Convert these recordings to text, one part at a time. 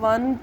1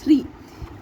3।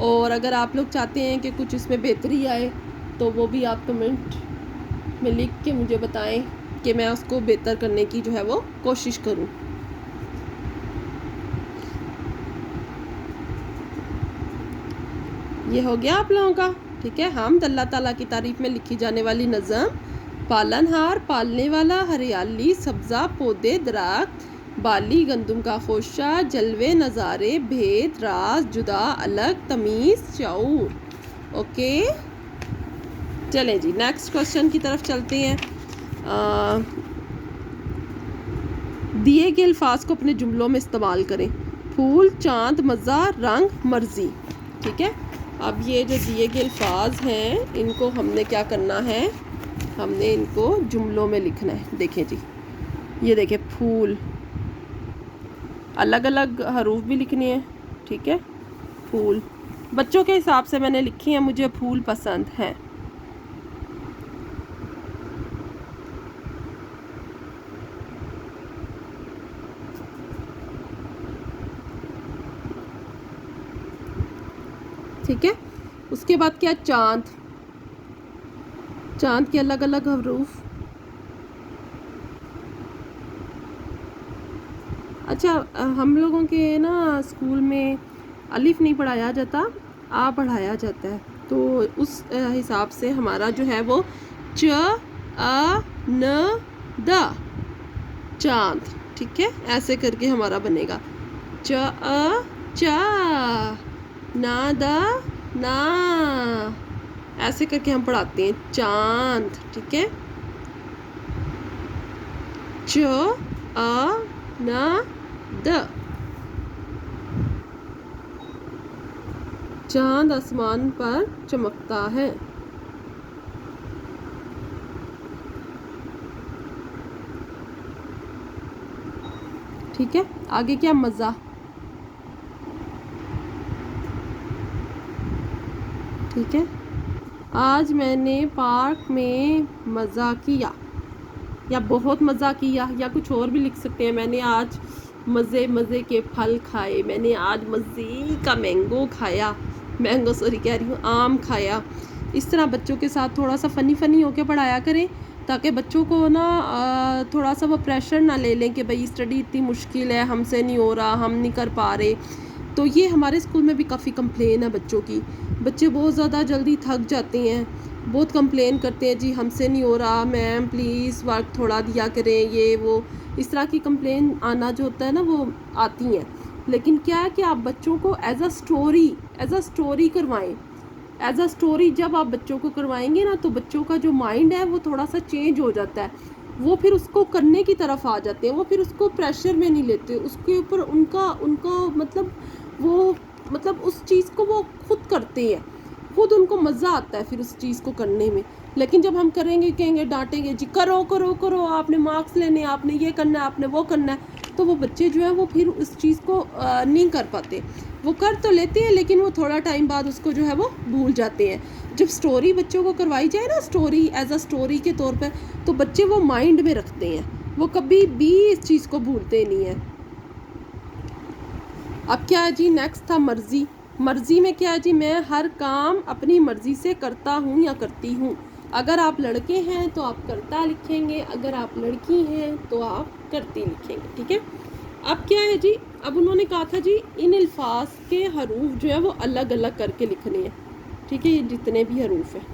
اور اگر آپ لوگ چاہتے ہیں کہ کچھ اس میں بہتری آئے تو وہ بھی آپ کمنٹ میں لکھ کے مجھے بتائیں کہ میں اس کو بہتر کرنے کی جو ہے وہ کوشش کروں. یہ ہو گیا آپ لوگوں کا. ٹھیک ہے. حمد اللہ تعالیٰ کی تعریف میں لکھی جانے والی نظم. پالن ہار پالنے والا، ہریالی سبزہ پودے درخت، بالی گندم کا خوشہ، جلوے نظارے، بھید راز جدا الگ، تمیز شعور. اوکے چلیں جی نیکسٹ کوشچن کی طرف چلتے ہیں. دیے گئے الفاظ کو اپنے جملوں میں استعمال کریں. پھول، چاند، مزہ، رنگ، مرضی. ٹھیک ہے. اب یہ جو دیے گئے الفاظ ہیں ان کو ہم نے کیا کرنا ہے، ہم نے ان کو جملوں میں لکھنا ہے. دیکھیں جی یہ دیکھیں پھول، الگ الگ حروف بھی لکھنے ہیں. ٹھیک ہے. پھول بچوں کے حساب سے میں نے لکھی ہیں، مجھے پھول پسند ہیں. ٹھیک ہے. اس کے بعد کیا، چاند، چاند کے الگ الگ حروف. اچھا ہم لوگوں کے نا اسکول میں الف نہیں پڑھایا جاتا، آ پڑھایا جاتا ہے، تو اس حساب سے ہمارا جو ہے وہ چ آ ن دا چاند. ٹھیک ہے. ایسے کر کے ہمارا بنے گا. چ آ چا، نا دا نا، ایسے کر کے ہم پڑھاتے ہیں چاند. ٹھیک ہے. چ آ نا دا، چاند آسمان پر چمکتا ہے. ٹھیک ہے. آگے کیا، مزہ. ٹھیک ہے. آج میں نے پارک میں مزہ کیا، یا بہت مزہ کیا، یا کچھ اور بھی لکھ سکتے ہیں. میں نے آج مزے مزے کے پھل کھائے، میں نے آج مزے کا مینگو کھایا، مینگو سوری کہہ رہی ہوں، آم کھایا. اس طرح بچوں کے ساتھ تھوڑا سا فنی فنی ہو کے پڑھایا کریں، تاکہ بچوں کو نا تھوڑا سا وہ پریشر نہ لے لیں کہ بھئی اسٹڈی اتنی مشکل ہے، ہم سے نہیں ہو رہا، ہم نہیں کر پا رہے. تو یہ ہمارے اسکول میں بھی کافی کمپلین ہے بچوں کی. بچے بہت زیادہ جلدی تھک جاتے ہیں، بہت کمپلین کرتے ہیں، جی ہم سے نہیں ہو رہا، میم پلیز ورک تھوڑا دیا کریں، یہ وہ اس طرح کی کمپلین آنا جو ہوتا ہے نا وہ آتی ہیں. لیکن کیا ہے کہ آپ بچوں کو ایز اے اسٹوری کروائیں. ایز اے اسٹوری جب آپ بچوں کو کروائیں گے نا تو بچوں کا جو مائنڈ ہے وہ تھوڑا سا چینج ہو جاتا ہے. وہ پھر اس کو کرنے کی طرف آ جاتے ہیں، وہ پھر اس کو پریشر میں نہیں لیتے، اس کے اوپر ان کا مطلب اس چیز کو وہ خود کرتے ہیں، خود ان کو مزہ آتا ہے پھر اس چیز کو کرنے میں. لیکن جب ہم کریں گے، کہیں گے، ڈانٹیں گے، جی کرو کرو کرو، آپ نے مارکس لینے، آپ نے یہ کرنا ہے، آپ نے وہ کرنا ہے، تو وہ بچے جو ہیں وہ پھر اس چیز کو نہیں کر پاتے. وہ کر تو لیتے ہیں لیکن وہ تھوڑا ٹائم بعد اس کو جو ہے وہ بھول جاتے ہیں. جب سٹوری بچوں کو کروائی جائے نا، سٹوری ایز اے سٹوری کے طور پر، تو بچے وہ مائنڈ میں رکھتے ہیں، وہ کبھی بھی اس چیز کو بھولتے نہیں ہیں. اب کیا ہے جی، نیکسٹ تھا مرضی. مرضی میں کیا ہے جی، میں ہر کام اپنی مرضی سے کرتا ہوں یا کرتی ہوں. اگر آپ لڑکے ہیں تو آپ کرتا لکھیں گے، اگر آپ لڑکی ہیں تو آپ کرتی لکھیں گے. ٹھیک ہے. اب کیا ہے جی، اب انہوں نے کہا تھا جی ان الفاظ کے حروف جو ہے وہ الگ الگ کر کے لکھنے ہیں. ٹھیک ہے. یہ جتنے بھی حروف ہیں،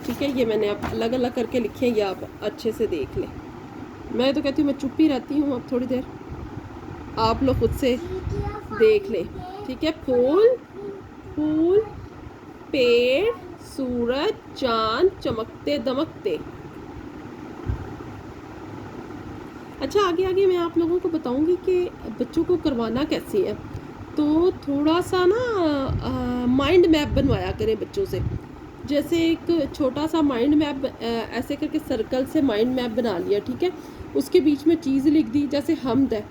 ٹھیک ہے، یہ میں نے اب الگ الگ کر کے لکھے ہیں، یہ آپ اچھے سے دیکھ لیں. میں تو کہتی ہوں میں چپ ہی رہتی ہوں اب تھوڑی دیر، آپ لوگ خود سے دیکھ لیں. ٹھیک ہے. پھول، پھول، پیڑ، سورج، چاند، چمکتے دمکتے. اچھا آگے میں آپ لوگوں کو بتاؤں گی کہ بچوں کو کروانا کیسے ہے. تو تھوڑا سا نا مائنڈ میپ بنوایا کریں بچوں سے. جیسے ایک چھوٹا سا مائنڈ میپ ایسے کر کے سرکل سے مائنڈ میپ بنا لیا. ٹھیک ہے. اس کے بیچ میں چیز لکھ دی، جیسے حمد ہے،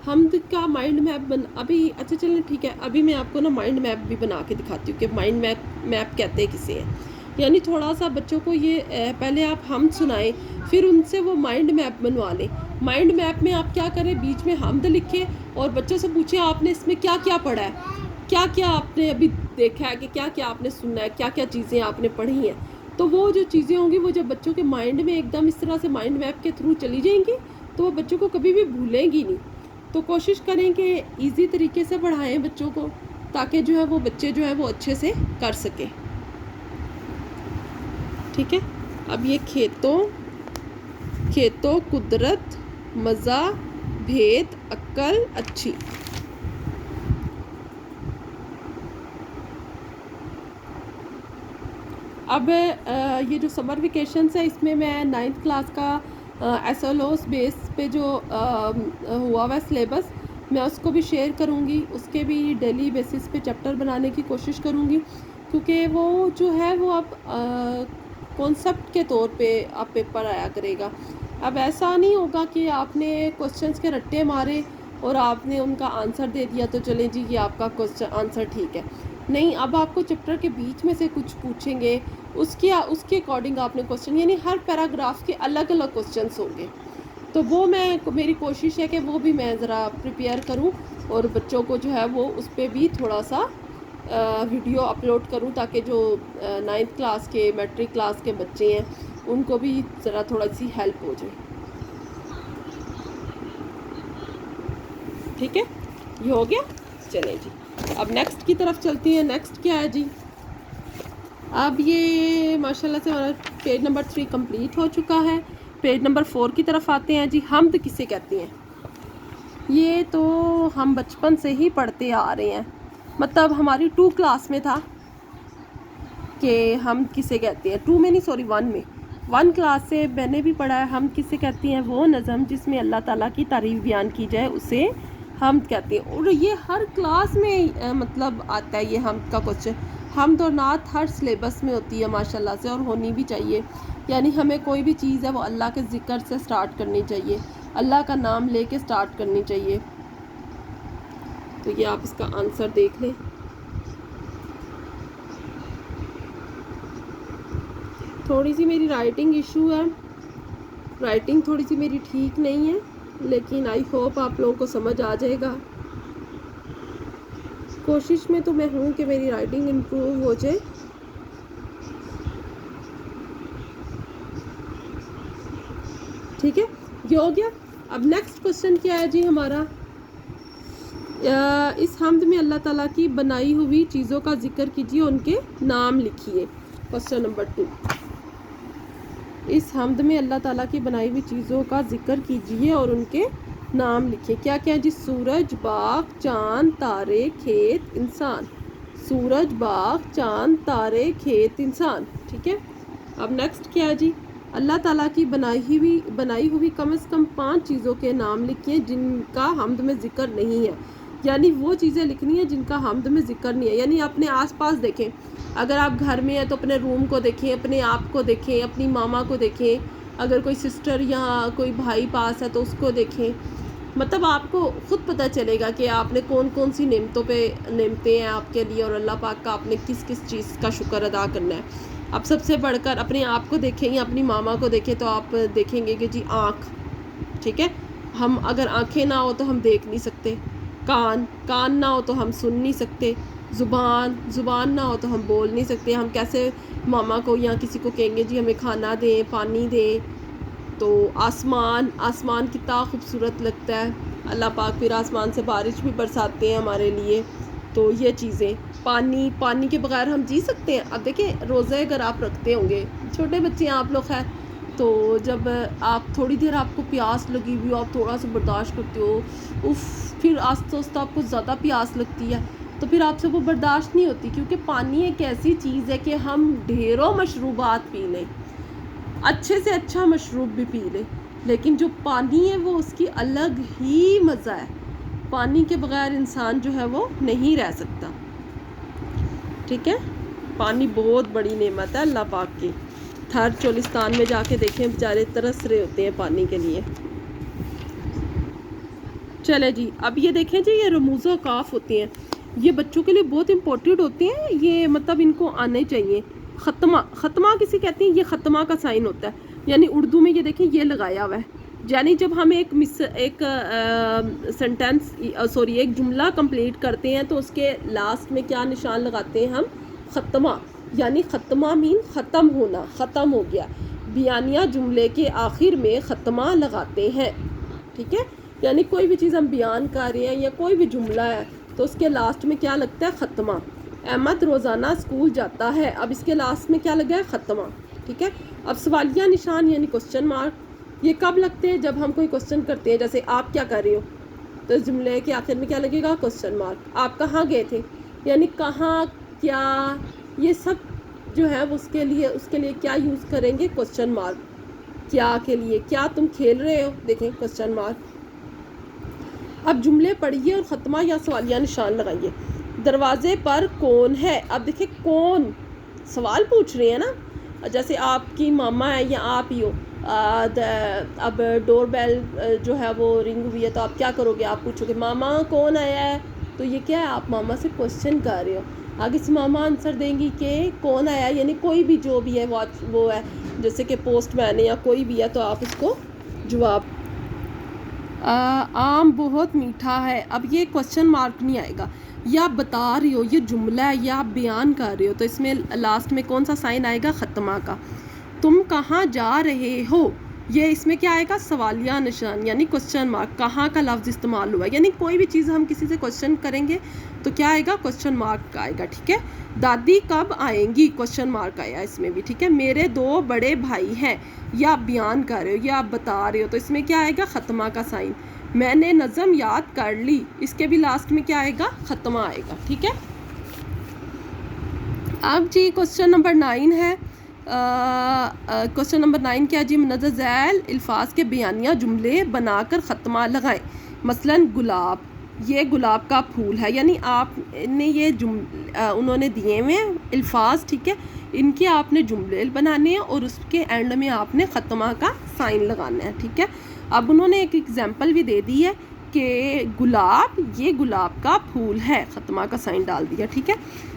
حمد کا مائنڈ میپ ابھی اچھا چلیں ٹھیک ہے، ابھی میں آپ کو نا مائنڈ میپ بھی بنا کے دکھاتی ہوں کہ مائنڈ میپ کہتے کسے ہیں. یعنی تھوڑا سا بچوں کو یہ پہلے آپ حمد سنائیں، پھر ان سے وہ مائنڈ میپ بنوا لیں. مائنڈ میپ میں آپ کیا کریں، بیچ میں حمد لکھیں اور بچوں سے پوچھیں آپ نے اس میں کیا کیا پڑھا ہے، کیا کیا آپ نے ابھی دیکھا ہے کہ کیا کیا آپ نے سننا ہے، کیا کیا چیزیں آپ نے پڑھی ہیں، تو وہ جو چیزیں ہوں گی وہ جب بچوں کے مائنڈ میں ایک دم اس طرح سے مائنڈ میپ کے تھرو چلی جائیں گی تو وہ بچوں کو کبھی بھی بھولیں گی نہیں. تو کوشش کریں کہ ایزی طریقے سے پڑھائیں بچوں کو تاکہ جو ہے وہ بچے جو ہے وہ اچھے سے کر سکیں. ٹھیک ہے. اب یہ کھیتوں قدرت مزہ بھید عقل اچھی. اب یہ جو سمر ویکیشنس ہے اس میں 9th کلاس کا ایس ایل اوز بیس پہ جو ہوا ہوا ہے سلیبس میں اس کو بھی شیئر کروں گی. اس کے بھی ڈیلی بیسس پہ چیپٹر بنانے کی کوشش کروں گی کیونکہ وہ جو ہے وہ اب کانسیپٹ کے طور پہ آپ پیپر آیا کرے گا. اب ایسا نہیں ہوگا کہ آپ نے کوسچنس کے رٹے مارے اور آپ نے ان کا آنسر دے دیا تو چلیں جی یہ آپ کا آنسر ٹھیک ہے. نہیں، اب آپ کو چیپٹر کے بیچ میں سے کچھ پوچھیں گے اس کے اکارڈنگ آپ نے کوسچن، یعنی ہر پیراگراف کے الگ الگ کوسچنس ہوں گے. تو وہ میری کوشش ہے کہ وہ بھی میں ذرا پریپیئر کروں اور بچوں کو جو ہے وہ اس پہ بھی تھوڑا سا ویڈیو اپلوڈ کروں تاکہ جو 9th کلاس کے میٹرک کلاس کے بچے ہیں ان کو بھی ذرا تھوڑا سی ہیلپ ہو جائے. ٹھیک ہے، یہ ہو گیا. چلیں جی اب نیکسٹ کی طرف چلتی ہیں. نیکسٹ کیا ہے جی؟ اب یہ ماشاءاللہ سے ہمارا پیج نمبر 3 کمپلیٹ ہو چکا ہے. پیج نمبر 4 کی طرف آتے ہیں جی. حمد کسے کہتے ہیں؟ یہ تو ہم بچپن سے ہی پڑھتے آ رہے ہیں، مطلب ہماری 2 کلاس میں تھا کہ ہم کسے کہتے ہیں. 2 میں نہیں، سوری 1 میں، 1 کلاس سے میں نے بھی پڑھا ہے. ہم کسے کہتے ہیں؟ وہ نظم جس میں اللہ تعالیٰ کی تعریف بیان کی جائے اسے حمد کہتے ہیں. اور یہ ہر کلاس میں مطلب آتا ہے یہ حمد کا کوسچن. حمد اور نعت ہر سلیبس میں ہوتی ہے ماشاءاللہ سے اور ہونی بھی چاہیے. یعنی ہمیں کوئی بھی چیز ہے وہ اللہ کے ذکر سے سٹارٹ کرنی چاہیے، اللہ کا نام لے کے سٹارٹ کرنی چاہیے. تو یہ آپ اس کا آنسر دیکھ لیں. تھوڑی سی میری رائٹنگ ایشو ہے، رائٹنگ تھوڑی سی میری ٹھیک نہیں ہے، لیکن آئی ہوپ آپ لوگوں کو سمجھ آ جائے گا. کوشش میں تو میں ہوں کہ میری رائٹنگ امپروو ہو جائے. ٹھیک ہے، یہ ہو گیا. اب نیکسٹ کوسچن کیا ہے جی ہمارا؟ اس حمد میں اللہ تعالیٰ کی بنائی ہوئی چیزوں کا ذکر کیجیے، ان کے نام لکھیے. Question number 2. اس حمد میں اللہ تعالیٰ کی بنائی ہوئی چیزوں کا ذکر کیجیے اور ان کے نام لکھیے. کیا کیا جی؟ سورج، باغ، چاند، تارے، کھیت، انسان. سورج، باغ، چاند، تارے، کھیت، انسان. ٹھیک ہے. اب نیکسٹ کیا ہے جی؟ اللہ تعالیٰ کی بنائی ہوئی کم از کم 5 چیزوں کے نام لکھیے جن کا حمد میں ذکر نہیں ہے. یعنی وہ چیزیں لکھنی ہیں جن کا حمد میں ذکر نہیں ہے. یعنی اپنے آس پاس دیکھیں، اگر آپ گھر میں ہیں تو اپنے روم کو دیکھیں، اپنے آپ کو دیکھیں، اپنی ماما کو دیکھیں، اگر کوئی سسٹر یا کوئی بھائی پاس ہے تو اس کو دیکھیں. مطلب آپ کو خود پتہ چلے گا کہ آپ نے کون کون سی نعمتیں ہیں آپ کے لیے اور اللہ پاک کا آپ نے کس کس چیز کا شکر ادا کرنا ہے. اب سب سے بڑھ کر اپنے آپ کو دیکھیں یا اپنی ماما کو دیکھیں تو آپ دیکھیں گے کہ جی آنکھ. ٹھیک ہے، ہم اگر آنکھیں نہ ہو تو ہم دیکھ نہیں سکتے. کان نہ ہو تو ہم سن نہیں سکتے. زبان نہ ہو تو ہم بول نہیں سکتے. ہم کیسے ماما کو یا کسی کو کہیں گے جی ہمیں کھانا دیں، پانی دیں. تو آسمان کتنا خوبصورت لگتا ہے. اللہ پاک پھر آسمان سے بارش بھی برساتے ہیں ہمارے لیے. تو یہ چیزیں، پانی کے بغیر ہم جی سکتے ہیں؟ اب دیکھیں روزے اگر آپ رکھتے ہوں گے، چھوٹے بچے ہیں آپ لوگ، خیر تو جب آپ تھوڑی دیر آپ کو پیاس لگی ہوئی ہو، آپ تھوڑا سا برداشت کرتے ہو، پھر آہستہ آہستہ آپ کو زیادہ پیاس لگتی ہے تو پھر آپ سے وہ برداشت نہیں ہوتی. کیونکہ پانی ایک ایسی چیز ہے کہ ہم ڈھیروں مشروبات پی لیں، اچھے سے اچھا مشروب بھی پی لیں، لیکن جو پانی ہے وہ اس کی الگ ہی مزہ ہے. پانی کے بغیر انسان جو ہے وہ نہیں رہ سکتا. ٹھیک ہے، پانی بہت بڑی نعمت ہے اللہ پاک کی. تھر چولستان میں جا کے دیکھیں، بیچارے ترس رہے ہوتے ہیں پانی کے لیے. چلے جی اب یہ دیکھیں جی، یہ رموز و کاف ہوتے ہیں، یہ بچوں کے لیے بہت امپورٹنٹ ہوتے ہیں. یہ مطلب ان کو آنے چاہیے. ختمہ کسی کہتے ہیں، یہ ختمہ کا سائن ہوتا ہے. یعنی اردو میں یہ دیکھیں یہ لگایا ہوا ہے، یعنی جب ہم ایک سنٹینس ایک جملہ کمپلیٹ کرتے ہیں تو اس کے لاسٹ میں کیا نشان لگاتے ہیں ہم؟ ختمہ. یعنی ختمہ مین ختم ہونا، ختم ہو گیا. بیانیہ جملے کے آخر میں ختمہ لگاتے ہیں. ٹھیک ہے، یعنی کوئی بھی چیز ہم بیان کر رہے ہیں یا کوئی بھی جملہ ہے تو اس کے لاسٹ میں کیا لگتا ہے؟ ختمہ. احمد روزانہ اسکول جاتا ہے، اب اس کے لاسٹ میں کیا لگا ہے؟ ختمہ. ٹھیک ہے. اب سوالیہ نشان یعنی کوسچن مارک، یہ کب لگتے ہیں؟ جب ہم کوئی کوسچن کرتے ہیں، جیسے آپ کیا کر رہے ہو تو اس جملے کے آخر میں کیا لگے گا؟ Question mark. آپ کہاں گئے تھے، یعنی کہاں، کیا، یہ سب جو ہے اس کے لیے کیا یوز کریں گے؟ Question mark. کیا کے لیے، کیا تم کھیل رہے ہو، دیکھیں کوسچن مارک. اب جملے پڑھیے اور ختمہ یا سوالیہ نشان لگائیے. دروازے پر کون ہے؟ اب دیکھیں کون، سوال پوچھ رہے ہیں نا. جیسے آپ کی ماما ہے یا آپ ہی ہو، اب ڈور بیل جو ہے وہ رنگ ہوئی ہے تو آپ کیا کرو گے؟ آپ پوچھو گے ماما کون آیا ہے، تو یہ کیا ہے؟ آپ ماما سے کوسچن کر رہے ہو. آگے سے ماما آنسر دیں گی کہ کون آیا، یعنی کوئی بھی جو بھی ہے وہ ہے، جیسے کہ پوسٹ مین ہے یا کوئی بھی ہے تو آپ اس کو جواب. آم بہت میٹھا ہے، اب یہ کوسچن مارک نہیں آئے گا. یا آپ بتا رہی ہو، یہ جملہ ہے یا آپ بیان کر رہے ہو تو اس میں لاسٹ میں کون سا سائن آئے گا؟ ختمہ کا. تم کہاں جا رہے ہو، یہ اس میں کیا آئے گا؟ سوالیہ نشان یعنی کوسچن مارک. کہاں کا لفظ استعمال ہوا ہے، یعنی کوئی بھی چیز ہم کسی سے کوسچن کریں گے تو کیا آئے گا؟ کوسچن مارک کا آئے گا. ٹھیک ہے. دادی کب آئیں گی، کوسچن مارک آیا اس میں بھی. ٹھیک ہے. میرے 2 بڑے بھائی ہیں، یا آپ بیان کر رہے ہو یا آپ بتا رہے ہو تو اس میں کیا آئے گا؟ ختمہ کا سائن. میں نے نظم یاد کر لی، اس کے بھی لاسٹ میں کیا آئے گا؟ ختمہ آئے گا. ٹھیک ہے. اب جی کوسچن نمبر 9 ہے. کوسچن نمبر 9 کیا جی؟ مندرجہ ذیل الفاظ کے بیانیہ جملے بنا کر ختمہ لگائیں. مثلاً گلاب، یہ گلاب کا پھول ہے، یعنی آپ نے یہ انہوں نے دیے ہوئے الفاظ. ٹھیک ہے. ان کے آپ نے جملے بنانے ہیں اور اس کے اینڈ میں آپ نے ختمہ کا سائن لگانا ہے. ٹھیک ہے. اب انہوں نے ایک ایگزامپل بھی دے دی ہے کہ گلاب، یہ گلاب کا پھول ہے، ختمہ کا سائن ڈال دیا. ٹھیک ہے.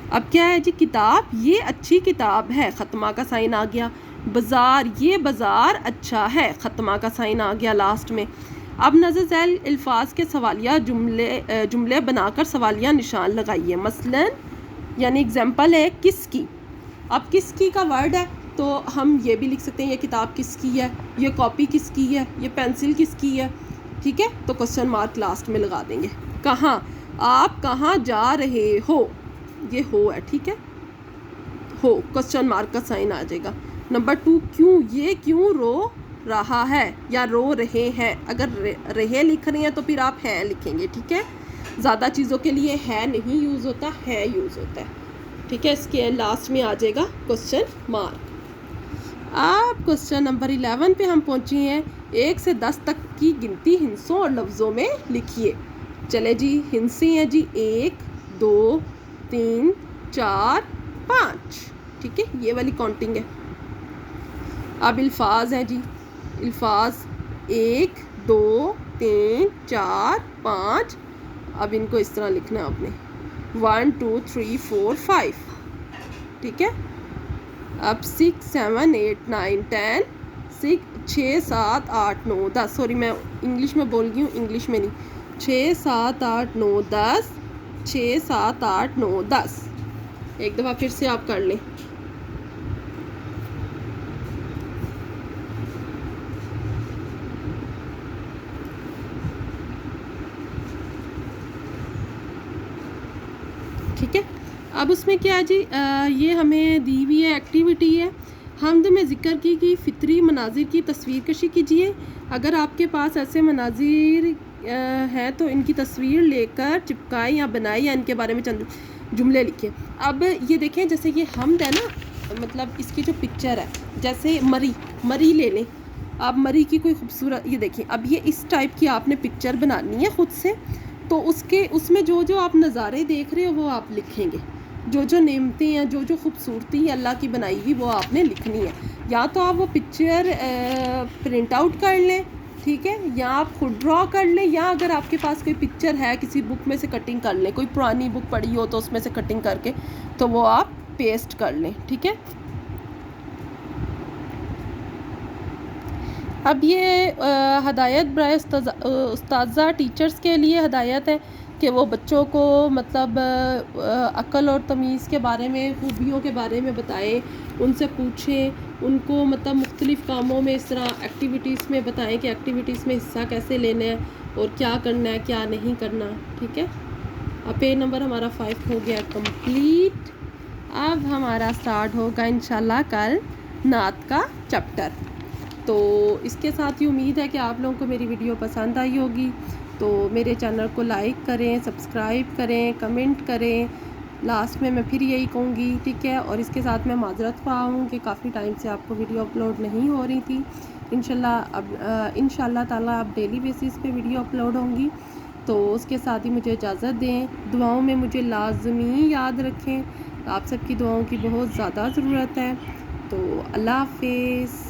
اب کیا ہے جی؟ کتاب، یہ اچھی کتاب ہے، ختمہ کا سائن آ گیا. بازار، یہ بازار اچھا ہے، ختمہ کا سائن آ گیا لاسٹ میں. اب مندرجہ ذیل الفاظ کے سوالیہ جملے بنا کر سوالیہ نشان لگائیے. مثلاً یعنی ایگزامپل ہے کس کی. اب کس کی کا ورڈ ہے تو ہم یہ بھی لکھ سکتے ہیں یہ کتاب کس کی ہے، یہ کاپی کس کی ہے، یہ پینسل کس کی ہے. ٹھیک ہے. تو کوسچن مارک لاسٹ میں لگا دیں گے. کہاں، آپ کہاں جا رہے ہو، یہ ہو ہے. ٹھیک ہے. ہو، کوسچن مارک کا سائن آ جائے گا. نمبر 2 کیوں، یہ کیوں رو رہا ہے یا رو رہے ہیں. اگر رہے لکھ رہے ہیں تو پھر آپ ہے لکھیں گے. ٹھیک ہے. زیادہ چیزوں کے لیے ہے نہیں یوز ہوتا، ہے یوز ہوتا ہے. ٹھیک ہے. اس کے لاسٹ میں آ جائے گا کوسچن مارک. اب کوسچن نمبر 11 پہ ہم پہنچے ہیں. 1 سے 10 تک کی گنتی ہندسوں اور لفظوں میں لکھیے. چلے جی، ہندسیں ہیں جی 1 2 3 4 5. ٹھیک ہے. یہ والی کاؤنٹنگ ہے. اب الفاظ ہیں جی، الفاظ 1 2 3 4 5. اب ان کو اس طرح لکھنا ہے آپ نے 1 2 3 4 5. ٹھیک ہے. اب 6 7 8 9 10 6 7 8 9 10. سوری میں انگلش میں بول گئی ہوں، انگلش میں نہیں. 6 7 8 9 10 6 7 8 9 10. ایک دفعہ پھر سے آپ کر لیں. ٹھیک ہے. اب اس میں کیا ہے جی؟ یہ ہمیں دی ہوئی ہے ایکٹیویٹی ہے. حمد میں ذکر کی گئی فطری مناظر کی تصویر کشی کیجیے. اگر آپ کے پاس ایسے مناظر ہیں تو ان کی تصویر لے کر چپکائیں یا بنائیں یا ان کے بارے میں چند جملے لکھیں. اب یہ دیکھیں، جیسے یہ حمد ہے نا، مطلب اس کی جو پکچر ہے، جیسے مری لے لیں. آپ مری کی کوئی خوبصورت، یہ دیکھیں، اب یہ اس ٹائپ کی آپ نے پکچر بنانی ہے خود سے. تو اس میں جو آپ نظارے دیکھ رہے ہو وہ آپ لکھیں گے. جو نعمتیں ہیں، جو خوبصورتی ہے اللہ کی بنائی ہوئی، وہ آپ نے لکھنی ہے. یا تو آپ وہ پکچر پرنٹ آؤٹ کر لیں، ٹھیک ہے، یا آپ خود ڈرا کر لیں، یا اگر آپ کے پاس کوئی پکچر ہے کسی بک میں سے کٹنگ کر لیں. کوئی پرانی بک پڑھی ہو تو اس میں سے کٹنگ کر کے تو وہ آپ پیسٹ کر لیں. ٹھیک ہے. اب یہ ہدایت برائے استاذہ ٹیچرز کے لیے ہدایت ہے کہ وہ بچوں کو مطلب عقل اور تمیز کے بارے میں، خوبیوں کے بارے میں بتائیں، ان سے پوچھیں، ان کو مطلب مختلف کاموں میں اس طرح ایکٹیویٹیز میں بتائیں کہ ایکٹیویٹیز میں حصہ کیسے لینا ہے اور کیا کرنا ہے کیا نہیں کرنا، ٹھیک ہے۔ اب پیج نمبر ہمارا 5 ہو گیا کمپلیٹ۔ اب ہمارا سٹارٹ ہوگا انشاءاللہ کل نعت کا چیپٹر۔ تو اس کے ساتھ ہی امید ہے کہ آپ لوگوں کو میری ویڈیو پسند آئی ہوگی، تو میرے چینل کو لائک کریں، سبسکرائب کریں، کمنٹ کریں۔ لاسٹ میں پھر یہی کہوں گی، ٹھیک ہے، اور اس کے ساتھ میں معذرت خواہ ہوں کہ کافی ٹائم سے آپ کو ویڈیو اپلوڈ نہیں ہو رہی تھی۔ انشاءاللہ تعالیٰ اب ڈیلی بیسس پہ ویڈیو اپلوڈ ہوں گی۔ تو اس کے ساتھ ہی مجھے اجازت دیں، دعاؤں میں مجھے لازمی یاد رکھیں، آپ سب کی دعاؤں کی بہت زیادہ ضرورت ہے۔ تو اللہ حافظ۔